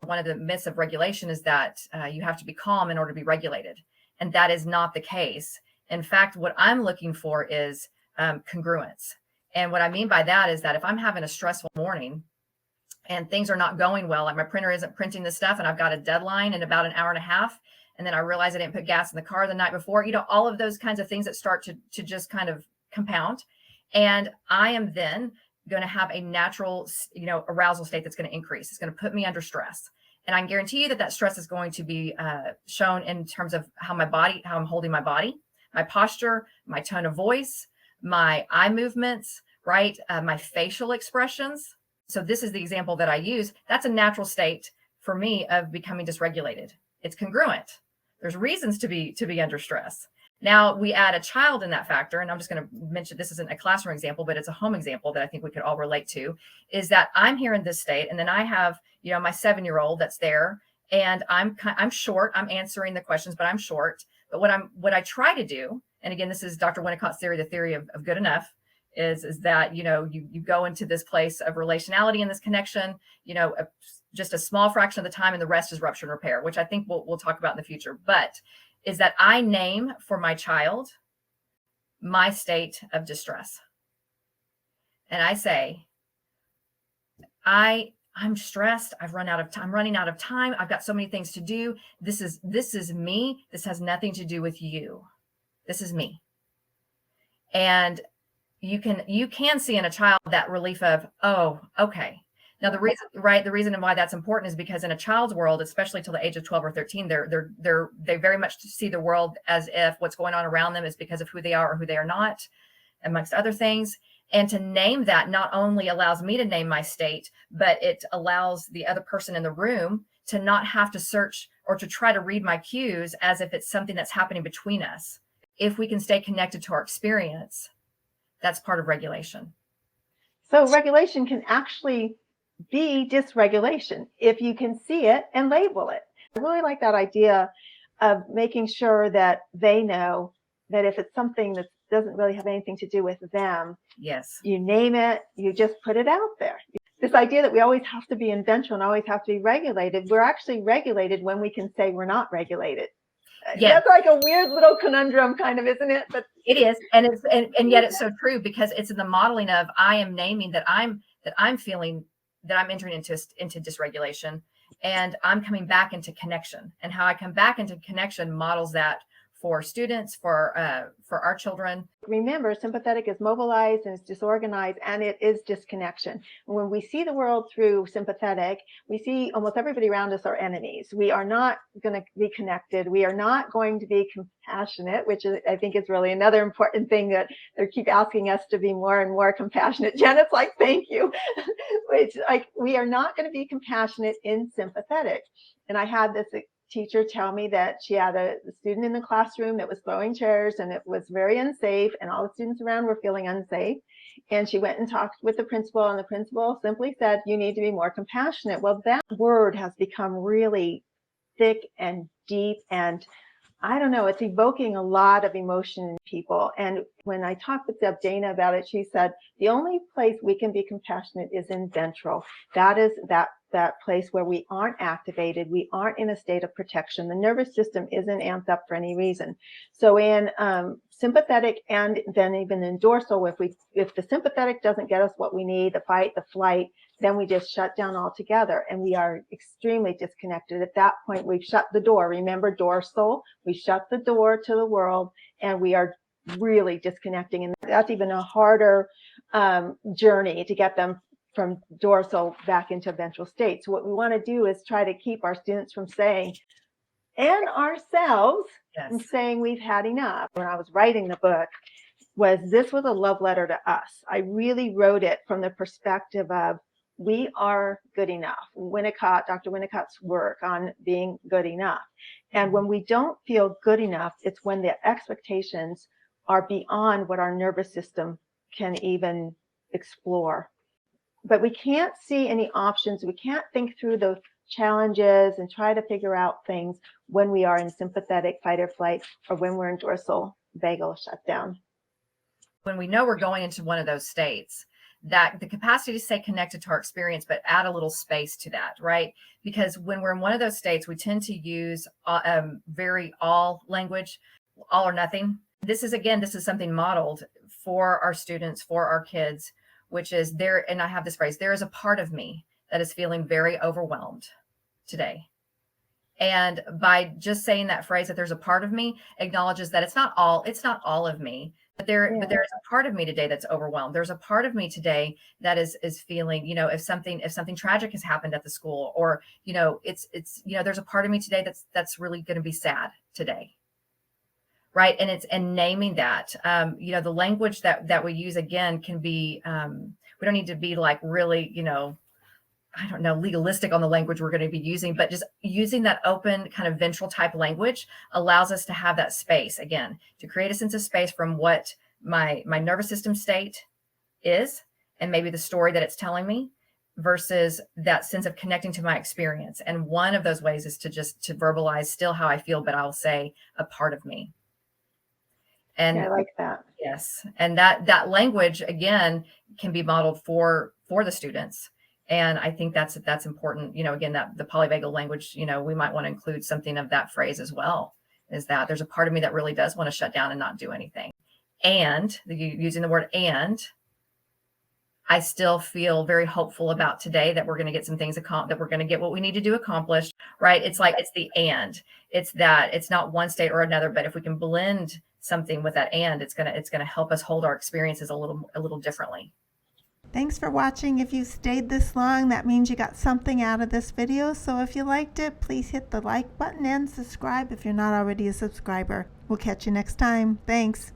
one of the myths of regulation is that you have to be calm in order to be regulated. And that is not the case. In fact, what I'm looking for is congruence. And what I mean by that is that if I'm having a stressful morning and things are not going well, like my printer isn't printing this stuff and I've got a deadline in about an hour and a half, and then I realize I didn't put gas in the car the night before, all of those kinds of things that start to just kind of compound. And I am then going to have a natural, arousal state that's going to increase. It's going to put me under stress. And I can guarantee you that stress is going to be shown in terms of how I'm holding my body, my posture, my tone of voice, my eye movements, right? My facial expressions. So this is the example that I use. That's a natural state for me of becoming dysregulated. It's congruent. There's reasons to be under stress. Now we add a child in that factor, and I'm just going to mention this isn't a classroom example, but it's a home example that I think we could all relate to, is that I'm here in this state, and then I have, my 7-year-old that's there, and I'm short. I'm answering the questions, but I'm short. But what I try to do, and again, this is Dr. Winnicott's theory, the theory of good enough, is that, you go into this place of relationality and this connection, just a small fraction of the time, and the rest is rupture and repair, which I think we'll talk about in the future. But is that I name for my child my state of distress. And I say, I'm stressed. I'm running out of time. I've got so many things to do. This is me. This has nothing to do with you. This is me. And you can see in a child that relief of, oh, okay. Now the reason why that's important is because in a child's world, especially till the age of 12 or 13, they very much see the world as if what's going on around them is because of who they are or who they are not, amongst other things. And to name that not only allows me to name my state, but it allows the other person in the room to not have to search or to try to read my cues as if it's something that's happening between us. If we can stay connected to our experience, that's part of regulation. So regulation can actually be dysregulation if you can see it and label it. I really like that idea of making sure that they know that if it's something that doesn't really have anything to do with them, yes, you name it, you just put it out there. This idea that we always have to be in ventral and always have to be regulated, we're actually regulated when we can say we're not regulated. Yes. That's like a weird little conundrum kind of, isn't it? But it is. And yet it's so true, because it's in the modeling of I am naming that I'm feeling that I'm entering into dysregulation, and I'm coming back into connection, and how I come back into connection models that for students, for our children. Remember, sympathetic is mobilized and it's disorganized, and it is disconnection. When we see the world through sympathetic, we see almost everybody around us are enemies. We are not going to be connected. We are not going to be compassionate, which is, I think, is really another important thing that they keep asking us to be more and more compassionate. Janet's like, thank you. Which, like, we are not going to be compassionate in sympathetic. And I had this teacher tell me that she had a student in the classroom that was throwing chairs, and it was very unsafe, and all the students around were feeling unsafe. And she went and talked with the principal, and the principal simply said, you need to be more compassionate. Well, that word has become really thick and deep, and I don't know, it's evoking a lot of emotion in people. And when I talked with Deb Dana about it, she said, the only place we can be compassionate is in ventral. That is that place where we aren't activated, we aren't in a state of protection. The nervous system isn't amped up for any reason. So in sympathetic, and then even in dorsal, if the sympathetic doesn't get us what we need, the fight, the flight, then we just shut down altogether, and we are extremely disconnected. At that point, we've shut the door. Remember, dorsal, we shut the door to the world, and we are really disconnecting. And that's even a harder journey to get them from dorsal back into ventral state. So what we want to do is try to keep our students from saying, and ourselves, yes, from saying we've had enough. When I was writing the book, this was a love letter to us. I really wrote it from the perspective of, we are good enough. Dr. Winnicott's work on being good enough. And when we don't feel good enough, it's when the expectations are beyond what our nervous system can even explore. But we can't see any options. We can't think through the challenges and try to figure out things when we are in sympathetic fight or flight, or when we're in dorsal vagal shutdown. When we know we're going into one of those states, that the capacity to stay connected to our experience, but add a little space to that, right? Because when we're in one of those states, we tend to use very all language, all or nothing. This is something modeled for our students, for our kids, which is there. And I have this phrase, there is a part of me that is feeling very overwhelmed today. And by just saying that phrase, that there's a part of me, acknowledges that it's not all of me, but there is a part of me today that's overwhelmed. There's a part of me today that is feeling, if something tragic has happened at the school, or, it's there's a part of me today that's really going to be sad today. Right. And naming that, the language that we use, again, can be, we don't need to be like really, I don't know, legalistic on the language we're going to be using, but just using that open kind of ventral type language allows us to have that space, again, to create a sense of space from what my nervous system state is, and maybe the story that it's telling me, versus that sense of connecting to my experience. And one of those ways is to verbalize still how I feel, but I'll say a part of me. And I like that. Yes. And that language, again, can be modeled for the students. And I think that's important. Again, that the polyvagal language, we might want to include something of that phrase as well, is that there's a part of me that really does want to shut down and not do anything. And using the word "and," I still feel very hopeful about today that we're going to get some things that we're going to get what we need to do accomplished, right? It's like, it's the "and." It's that it's not one state or another, but if we can blend something with that "and," it's going to help us hold our experiences a little differently. Thanks for watching. If you stayed this long, that means you got something out of this video. So if you liked it, please hit the like button and subscribe if you're not already a subscriber. We'll catch you next time. Thanks.